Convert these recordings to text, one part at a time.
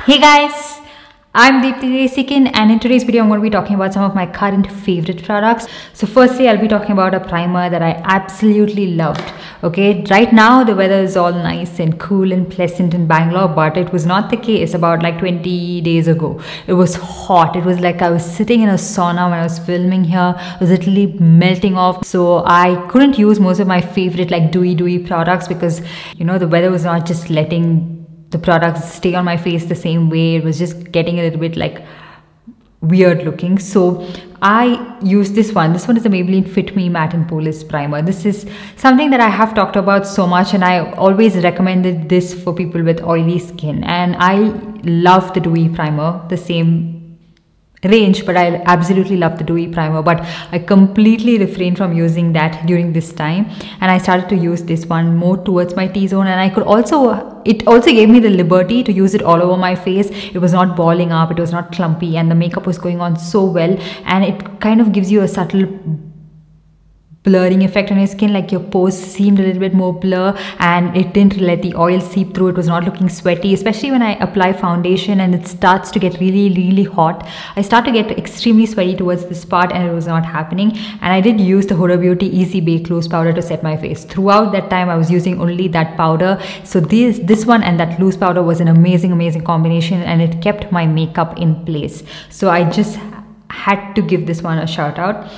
Hey guys, I'm Deepthi Desikan, and in today's video I'm going to be talking about some of my current favorite products. So firstly, I'll be talking about a primer that I absolutely loved. Okay, right now the weather is all nice and cool and pleasant in Bangalore, but it was not the case about like 20 days ago. It was hot. It was like I was sitting in a sauna when I was filming here. It was literally melting off. So I couldn't use most of my favorite like dewy products because the weather was not just letting the products stay on my face the same way. It was just getting a little bit like weird looking. So I use this one. This one is the Maybelline Fit Me Matte and Polish Primer. This is something that I have talked about so much, and I always recommended this for people with oily skin. And I love the dewy primer, the same range, but I absolutely love the dewy primer, but I completely refrained from using that during this time, and I started to use this one more towards my T-zone. And it also gave me the liberty to use it all over my face. It was not balling up, it was not clumpy, and the makeup was going on so well, and it kind of gives you a subtle blurring effect on your skin, like your pores seemed a little bit more blur, and it didn't let the oil seep through. It was not looking sweaty, especially when I apply foundation and it starts to get really hot. I start to get extremely sweaty towards this part, and it was not happening. And I did use the Huda Beauty Easy Bake Loose powder to set my face. Throughout that time I was using only that powder, so this one and that loose powder was an amazing combination, and it kept my makeup in place. So I just had to give this one a shout out.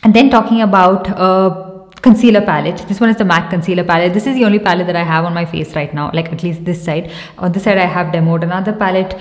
And then talking about concealer palette. This one is the MAC concealer palette. This is the only palette that I have on my face right now, like at least this side. On this side I have demoed another palette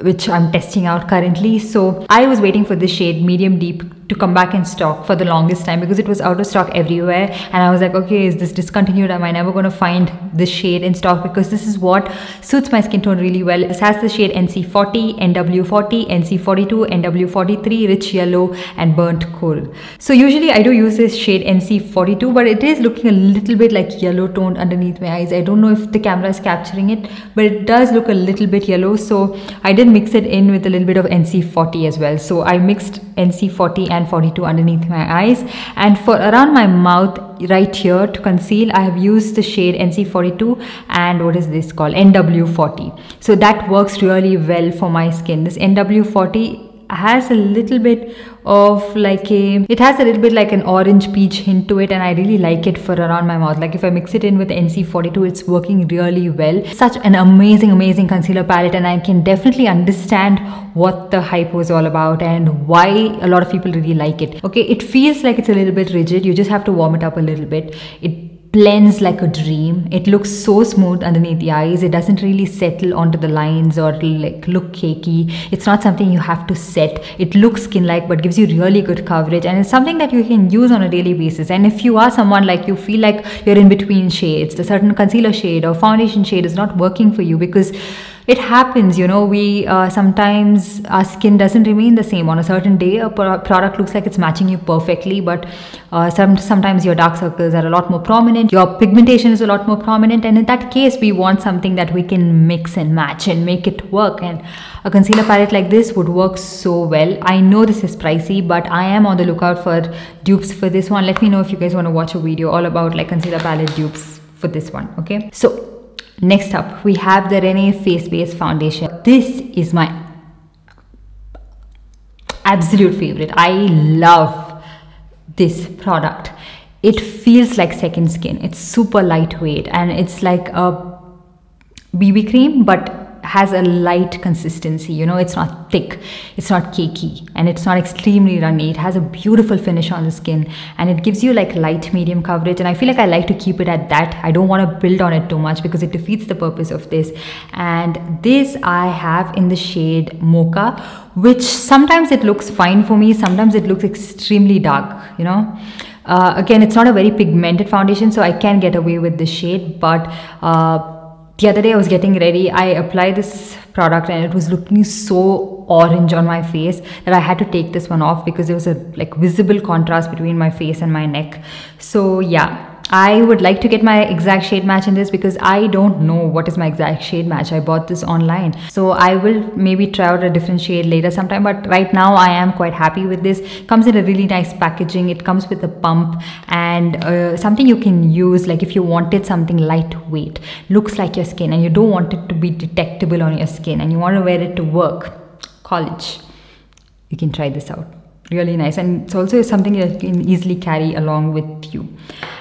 which I'm testing out currently. So I was waiting for this shade Medium Deep to come back in stock for the longest time because it was out of stock everywhere, and I was like, okay, is this discontinued? Am I never going to find this shade in stock? Because this is what suits my skin tone really well. This has the shade NC40, NW40, NC42, NW43, Rich Yellow, and Burnt Coral. So usually I do use this shade NC42, but it is looking a little bit like yellow toned underneath my eyes. I don't know if the camera is capturing it, but it does look a little bit yellow. So I did mix it in with a little bit of NC40 as well. So I mixed NC40 and 42 underneath my eyes, and for around my mouth right here to conceal, I have used the shade NC42 and what is this called, NW40. So that works really well for my skin. This NW40 has a little bit of like an orange peach hint to it, and I really like it for around my mouth. Like if I mix it in with NC42, it's working really well. Such an amazing concealer palette, and I can definitely understand what the hype was all about and why a lot of people really like it. Okay, it feels like it's a little bit rigid. You just have to warm it up a little bit. It blends like a dream. It looks so smooth underneath the eyes. It doesn't really settle onto the lines or like look cakey. It's not something you have to set. It looks skin-like but gives you really good coverage, and it's something that you can use on a daily basis. And if you are someone like you feel like you're in between shades, a certain concealer shade or foundation shade is not working for you, because it happens, we sometimes our skin doesn't remain the same. On a certain day a product looks like it's matching you perfectly, but sometimes your dark circles are a lot more prominent, your pigmentation is a lot more prominent, and in that case we want something that we can mix and match and make it work. And a concealer palette like this would work so well. I know this is pricey, but I am on the lookout for dupes for this one. Let me know if you guys want to watch a video all about like concealer palette dupes for this one. Okay, so next up we have the Rene Face Base Foundation. This is my absolute favorite. I love this product. It feels like second skin. It's super lightweight, and it's like a BB cream but has a light consistency. It's not thick, it's not cakey, and it's not extremely runny. It has a beautiful finish on the skin, and it gives you like light medium coverage, and I feel like I like to keep it at that. I don't want to build on it too much because it defeats the purpose of this. And this I have in the shade Mocha, which sometimes it looks fine for me, sometimes it looks extremely dark. Again, it's not a very pigmented foundation, so I can get away with this shade, but the other day I was getting ready, I applied this product and it was looking so orange on my face that I had to take this one off because there was a like visible contrast between my face and my neck. So yeah, I would like to get my exact shade match in this because I don't know what is my exact shade match. I bought this online, so I will maybe try out a different shade later sometime, but right now I am quite happy with this. Comes in a really nice packaging. It comes with a pump and something you can use, like if you wanted something lightweight, looks like your skin, and you don't want it to be detectable on your skin, and you want to wear it to work, college, you can try this out. Really nice, and it's also something you can easily carry along with you.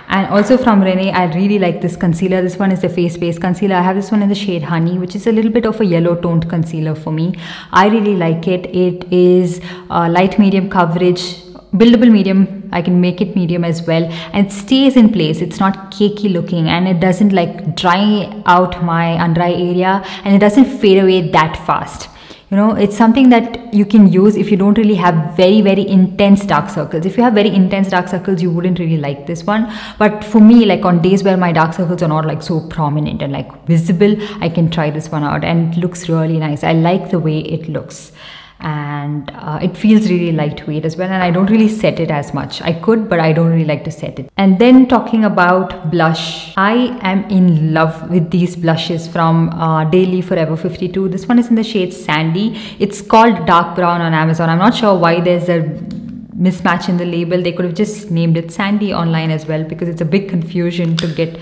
And also from Rene, I really like this concealer. This one is the face base concealer. I have this one in the shade Honey, which is a little bit of a yellow toned concealer for me. I really like it. It is light medium coverage, buildable medium. I can make it medium as well, and it stays in place. It's not cakey looking, and it doesn't like dry out my under eye area, and it doesn't fade away that fast. You know, it's something that you can use if you don't really have very intense dark circles. If you have very intense dark circles, you wouldn't really like this one. But for me, like on days where my dark circles are not like so prominent and like visible, I can try this one out, and it looks really nice. I like the way it looks, and it feels really lightweight as well, and I don't really set it as much. I could, but I don't really like to set it. And then talking about blush, I am in love with these blushes from Daily Forever 52. This one is in the shade Sandy. It's called dark brown on Amazon. I'm not sure why there's a mismatch in the label. They could have just named it Sandy online as well, because it's a big confusion to get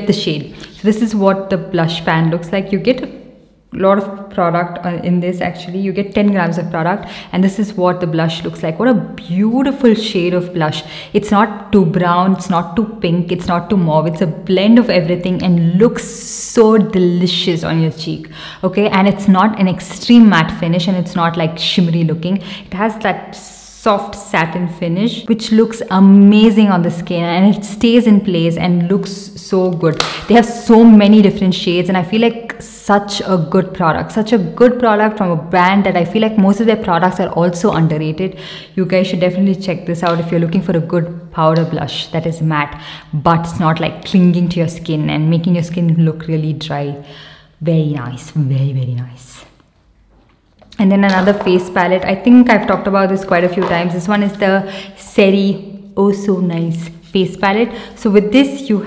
the shade. So this is what the blush pan looks like. You get a lot of product in this. Actually, you get 10 grams of product, and this is what the blush looks like. What a beautiful shade of blush. It's not too brown, it's not too pink, it's not too mauve. It's a blend of everything and looks so delicious on your cheek. Okay, and it's not an extreme matte finish, and it's not like shimmery looking. It has that soft satin finish which looks amazing on the skin, and it stays in place and looks so good. They have so many different shades, and I feel like such a good product from a brand that I feel like most of their products are also underrated. You guys should definitely check this out if you're looking for a good powder blush that is matte, but it's not like clinging to your skin and making your skin look really dry. Very nice, very nice. And then another face palette. I think I've talked about this quite a few times. This one is the Seri Oh So Nice face palette. So with this you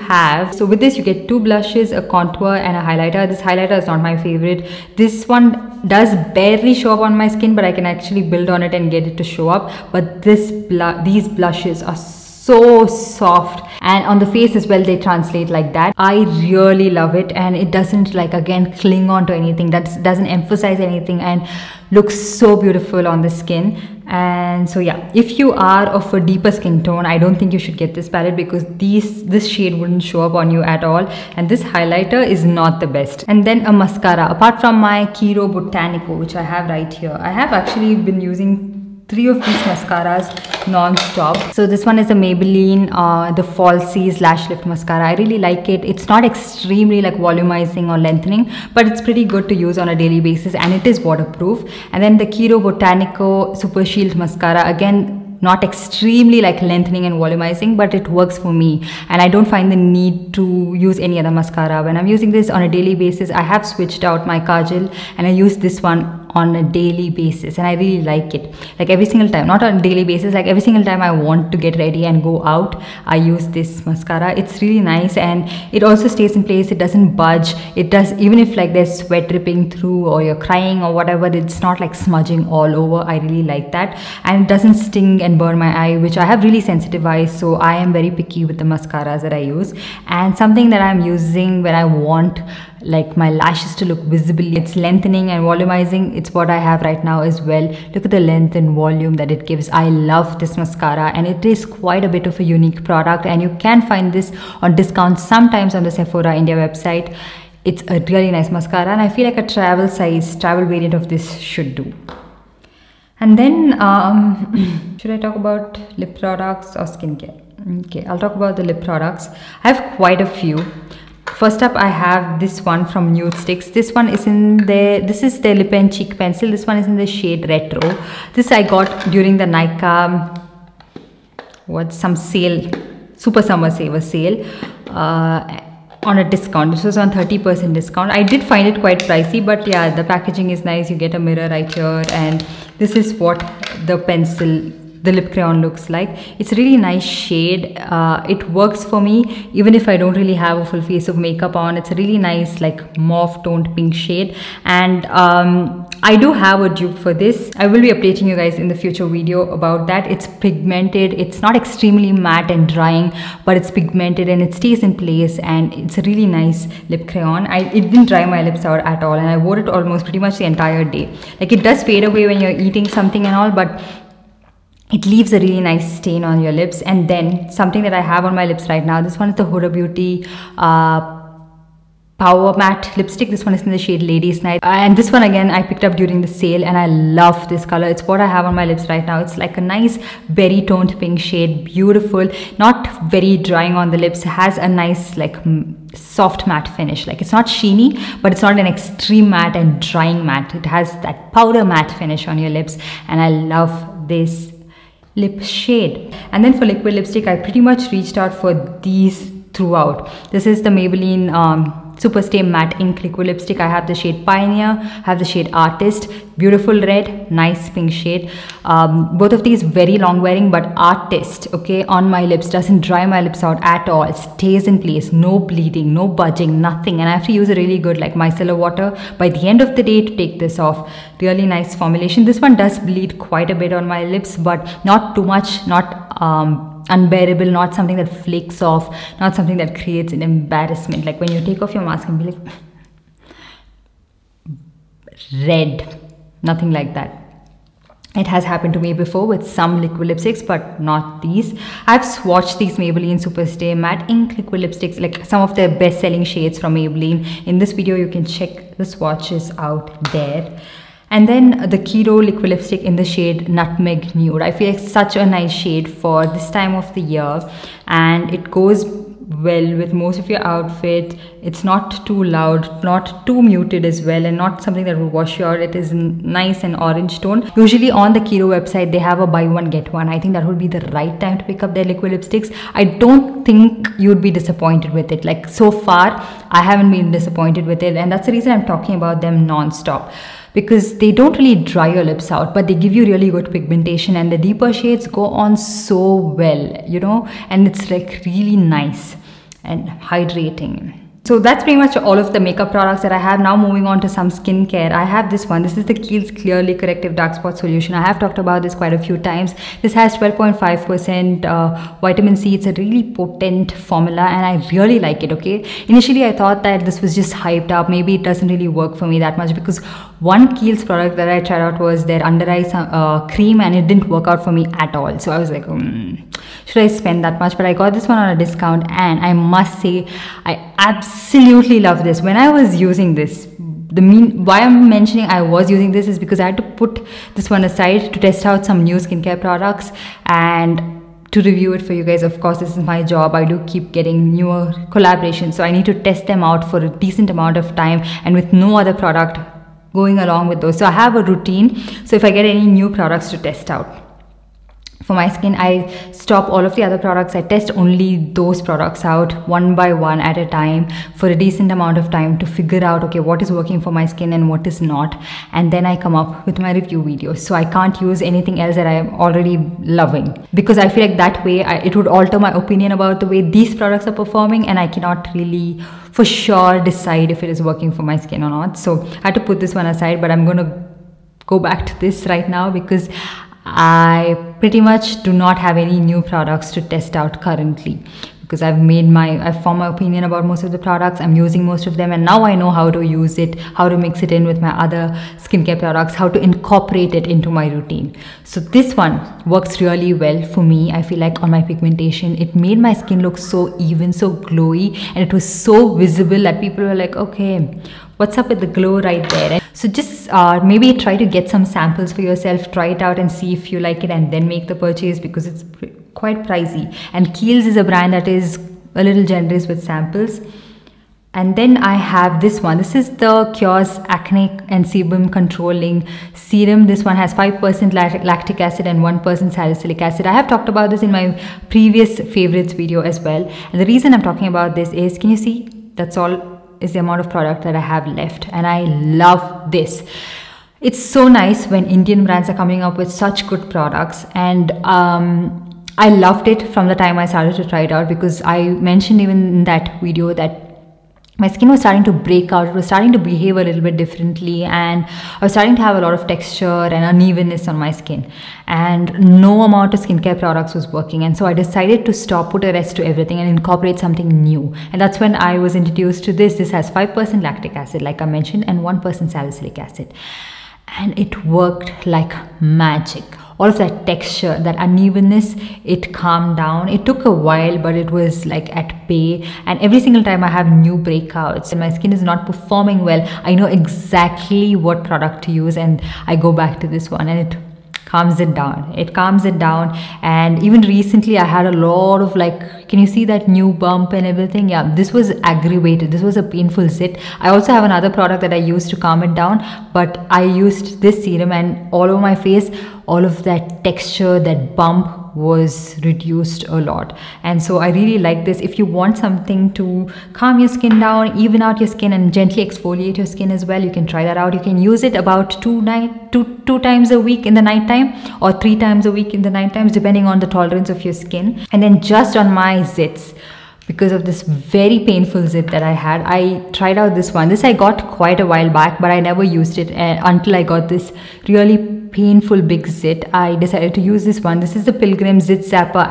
get two blushes, a contour and a highlighter. This highlighter is not my favorite. This one does barely show up on my skin, but I can actually build on it and get it to show up. But these blushes are so soft, and on the face as well they translate like that. I really love it, and it doesn't like again cling on to anything, that doesn't emphasize anything, and looks so beautiful on the skin. And so yeah, if you are of a deeper skin tone, I don't think you should get this palette, because this shade wouldn't show up on you at all, and this highlighter is not the best. And then a mascara. Apart from my Kiro Botanico, which I have right here, I have actually been using 3 of these mascaras non-stop. So this one is the Maybelline the Falsies Lash Lift Mascara. I really like it. It's not extremely like volumizing or lengthening, but it's pretty good to use on a daily basis, and it is waterproof. And then the Kiro Botanico Super Shield Mascara, again not extremely like lengthening and volumizing, but it works for me, and I don't find the need to use any other mascara. When I'm using this on a daily basis, I have switched out my kajal and I use this one on a daily basis, and I really like it. Like every single time, not on a daily basis, like every single time I want to get ready and go out, I use this mascara. It's really nice, and it also stays in place. It doesn't budge. It does, even if like there's sweat dripping through or you're crying or whatever, it's not like smudging all over. I really like that, and it doesn't sting and burn my eye, which I have really sensitive eyes, so I am very picky with the mascaras that I use. And something that I'm using when I want like my lashes to look visible, it's lengthening and volumizing. It's what I have right now as well. Look at the length and volume that it gives. I love this mascara, and it is quite a bit of a unique product, and you can find this on discount sometimes on the Sephora India website. It's a really nice mascara, and I feel like a travel variant of this should do. And then should I talk about lip products or skincare? Okay, I'll talk about the lip products. I have quite a few. First up, I have this one from Nude Sticks. This one is this is the lip and cheek pencil. This one is in the shade Retro. This I got during the Nykaa some sale, Super Summer Saver sale on a discount. This was on 30% discount. I did find it quite pricey, but yeah, the packaging is nice. You get a mirror right here, and this is what the pencil the lip crayon looks like. It's a really nice shade. It works for me even if I don't really have a full face of makeup on. It's a really nice like mauve toned pink shade, and I do have a dupe for this. I will be updating you guys in the future video about that. It's pigmented. It's not extremely matte and drying, but it's pigmented and it stays in place, and it's a really nice lip crayon. It didn't dry my lips out at all, and I wore it almost pretty much the entire day. Like, it does fade away when you're eating something and all, but it leaves a really nice stain on your lips. And then something that I have on my lips right now, this one is the Huda Beauty Power Matte lipstick. This one is in the shade Ladies Night, and this one again I picked up during the sale, and I love this color. It's what I have on my lips right now. It's like a nice berry toned pink shade, beautiful, not very drying on the lips, has a nice like soft matte finish. Like, it's not sheeny, but it's not an extreme matte and drying matte. It has that powder matte finish on your lips, and I love this lip shade. And then for liquid lipstick, I pretty much reached out for these throughout. This is the Maybelline Superstay Matte Ink Liquid Lipstick. I have the shade Pioneer, I have the shade Artist, beautiful red, nice pink shade. Both of these very long wearing, but Artist, okay, on my lips doesn't dry my lips out at all. It stays in place, no bleeding, no budging, nothing. And I have to use a really good like micellar water by the end of the day to take this off. Really nice formulation. This one does bleed quite a bit on my lips, but not too much, not unbearable, not something that flakes off, not something that creates an embarrassment. Like when you take off your mask and be like red, nothing like that. It has happened to me before with some liquid lipsticks, but not these. I've swatched these Maybelline Superstay Matte Ink Liquid Lipsticks, like some of their best selling shades from Maybelline. In this video you can check the swatches out there. And then the Keto liquid lipstick in the shade Nutmeg Nude. I feel like such a nice shade for this time of the year, and it goes well with most of your outfit. It's not too loud, not too muted as well, and not something that will wash you out. It is nice and orange tone. Usually on the Keto website they have a buy one get one. I think that would be the right time to pick up their liquid lipsticks. I don't think you'd be disappointed with it. Like, so far I haven't been disappointed with it, and that's the reason I'm talking about them non-stop, because they don't really dry your lips out, but they give you really good pigmentation, and the deeper shades go on so well, you know, and it's like really nice and hydrating. So that's pretty much all of the makeup products that I have. Now moving on to some skincare. I have this one. This is the Kiehl's Clearly Corrective Dark Spot Solution. I have talked about this quite a few times. This has 12.5% vitamin C. It's a really potent formula, and I really like it, okay? Initially, I thought that this was just hyped up. Maybe it doesn't really work for me that much, because one Kiehl's product that I tried out was their under eye cream, and it didn't work out for me at all. So I was like, should I spend that much? But I got this one on a discount, and I must say I absolutely love this. When I was using this, why I'm mentioning I was using this is because I had to put this one aside to test out some new skincare products and to review it for you guys. Of course, this is my job. I do keep getting newer collaborations, so I need to test them out for a decent amount of time, and with no other product going along with those. So I have a routine. So if I get any new products to test out for my skin, I stop all of the other products. I test only those products out one by one at a time for a decent amount of time to figure out, okay, what is working for my skin and what is not. And then I come up with my review videos. So I can't use anything else that I am already loving, because I feel like that way it would alter my opinion about the way these products are performing, and I cannot really for sure decide if it is working for my skin or not. So I had to put this one aside, but I'm going to go back to this right now because I pretty much do not have any new products to test out currently, because I've formed my opinion about most of the products. I'm using most of them, and now I know how to use it, how to mix it in with my other skincare products, how to incorporate it into my routine. So this one works really well for me. I feel like on my pigmentation, it made my skin look so even, so glowy, and it was so visible that people were like, okay, what's up with the glow right there? So just maybe try to get some samples for yourself, try it out and see if you like it, and then make the purchase, because it's quite pricey. And Kiehl's is a brand that is a little generous with samples. And then I have this one. This is the Kiehl's Acne and Sebum Controlling Serum. This one has 5% lactic acid and 1% salicylic acid. I have talked about this in my previous favorites video as well. And the reason I'm talking about this is, can you see? That's all is the amount of product that I have left, and I love this. It's so nice when Indian brands are coming up with such good products, and I loved it from the time I started to try it out, because I mentioned even in that video that my skin was starting to break out. It was starting to behave a little bit differently, and I was starting to have a lot of texture and unevenness on my skin, and no amount of skincare products was working. And so I decided to stop, put a rest to everything, and incorporate something new. And that's when I was introduced to this. This has 5% lactic acid, like I mentioned, and 1% salicylic acid. And it worked like magic. All of that texture, that unevenness, it calmed down. It took a while, but it was like at bay. And every single time I have new breakouts and my skin is not performing well, I know exactly what product to use, and I go back to this one, and it calms it down. It calms it down. And even recently I had a lot of, like, can you see that new bump and everything? Yeah, this was aggravated. This was a painful zit. I also have another product that I used to calm it down, but I used this serum, and all over my face, all of that texture, that bump was reduced a lot. And so I really like this. If you want something to calm your skin down, even out your skin, and gently exfoliate your skin as well, you can try that out. You can use it about two times a week in the night time, or 3 times a week in the night times, depending on the tolerance of your skin. And then just on my zits, because of this very painful zit that I had, I tried out this one. This I got quite a while back, but I never used it until I got this really painful big zit. I decided to use this one. This is the Pilgrim Zit Zapper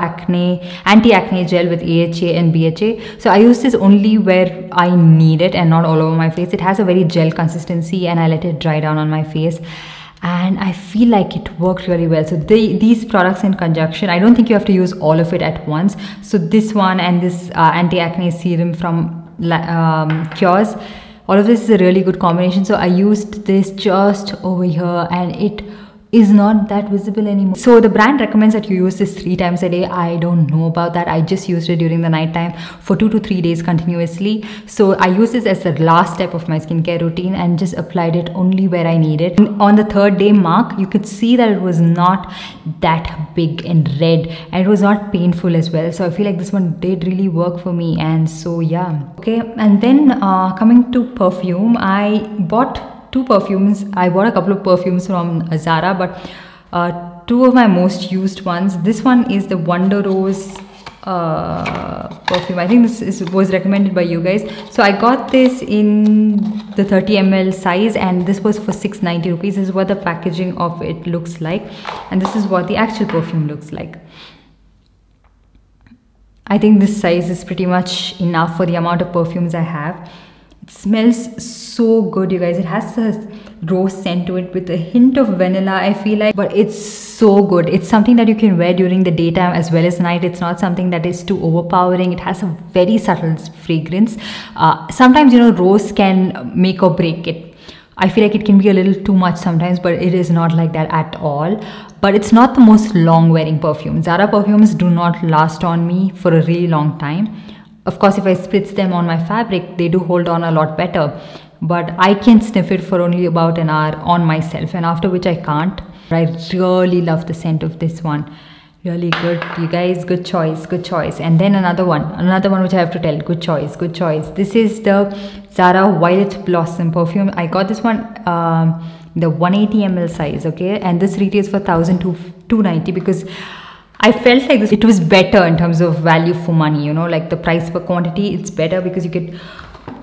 Anti-Acne Gel with AHA and BHA. So I use this only where I need it and not all over my face. It has a very gel consistency, and I let it dry down on my face, and I feel like it worked really well. So these products in conjunction, I don't think you have to use all of it at once. So this one and this anti-acne serum from Cures, all of this is a really good combination. So I used this just over here, and it is not that visible anymore. So the brand recommends that you use this 3 times a day. I don't know about that. I just used it during the night time for 2 to 3 days continuously. So I use this as the last step of my skincare routine, and just applied it only where I need it. On the 3rd day mark, you could see that it was not that big and red, and it was not painful as well. So I feel like this one did really work for me. And so yeah, okay. And then coming to perfume, I bought 2 perfumes. I bought a couple of perfumes from Zara, but 2 of my most used ones. This one is the Wonder Rose perfume. I think this was recommended by you guys. So I got this in the 30 ml size, and this was for 690 rupees. This is what the packaging of it looks like, and this is what the actual perfume looks like. I think this size is pretty much enough for the amount of perfumes I have. It smells so good, you guys. It has a rose scent to it with a hint of vanilla, I feel like, but it's so good. It's something that you can wear during the daytime as well as night. It's not something that is too overpowering. It has a very subtle fragrance. Sometimes, you know, rose can make or break it. I feel like it can be a little too much sometimes, but it is not like that at all. But it's not the most long wearing perfume. Zara perfumes do not last on me for a really long time. Of course, if I spritz them on my fabric, they do hold on a lot better. But I can sniff it for only about an hour on myself, and after which I can't. I really love the scent of this one. Really good, you guys. Good choice, good choice. And then another one which I have to tell. Good choice, good choice. This is the Zara Violet Blossom perfume. I got this one the 180 ml size, okay, and this retails for 1,290 because I felt like this, it was better in terms of value for money, you know, like the price per quantity, it's better because you get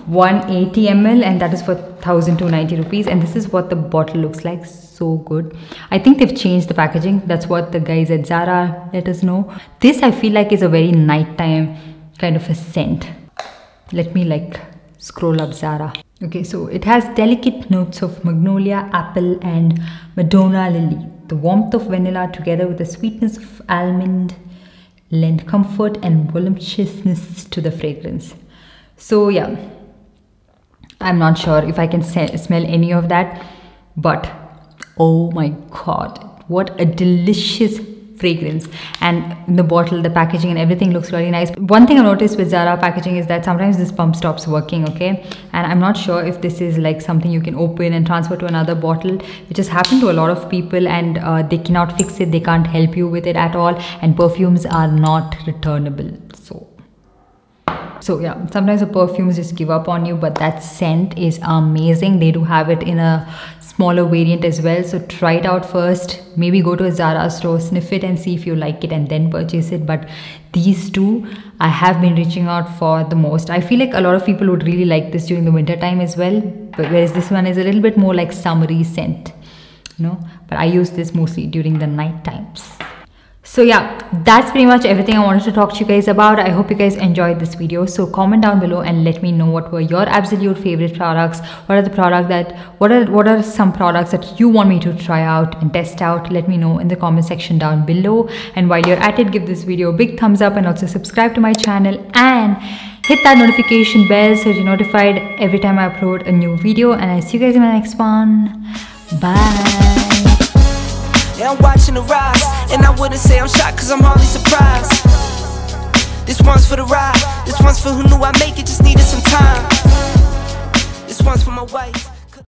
180 ml and that is for 1,290 rupees. And this is what the bottle looks like. So good. I think they've changed the packaging. That's what the guys at Zara let us know. This I feel like is a very nighttime kind of a scent. Let me like scroll up Zara. Okay, so it has delicate notes of magnolia, apple and Madonna lily. The warmth of vanilla together with the sweetness of almond lend comfort and voluptuousness to the fragrance. So yeah, I'm not sure if I can smell any of that, but oh my god, what a delicious fragrance. And in the bottle, the packaging and everything looks really nice. One thing I noticed with Zara packaging is that sometimes this pump stops working, okay, and I'm not sure if this is like something you can open and transfer to another bottle, which has happened to a lot of people, and they cannot fix it, they can't help you with it at all, and perfumes are not returnable. So So yeah, sometimes the perfumes just give up on you, but that scent is amazing. They do have it in a smaller variant as well, so try it out first. Maybe go to a Zara store, sniff it and see if you like it, and then purchase it. But these two I have been reaching out for the most. I feel like a lot of people would really like this during the winter time as well, but whereas this one is a little bit more like summery scent, you know, but I use this mostly during the night times. So yeah, that's pretty much everything I wanted to talk to you guys about. I hope you guys enjoyed this video. So comment down below and let me know what were your absolute favorite products. What are some products that you want me to try out and test out? Let me know in the comment section down below. And while you're at it, give this video a big thumbs up and also subscribe to my channel and hit that notification bell so you're notified every time I upload a new video. And I see you guys in my next one. Bye. Yeah, I'm watching the rise, and I wouldn't say I'm shocked, cause I'm hardly surprised. This one's for the ride, this one's for who knew I'd make it, just needed some time. This one's for my wife.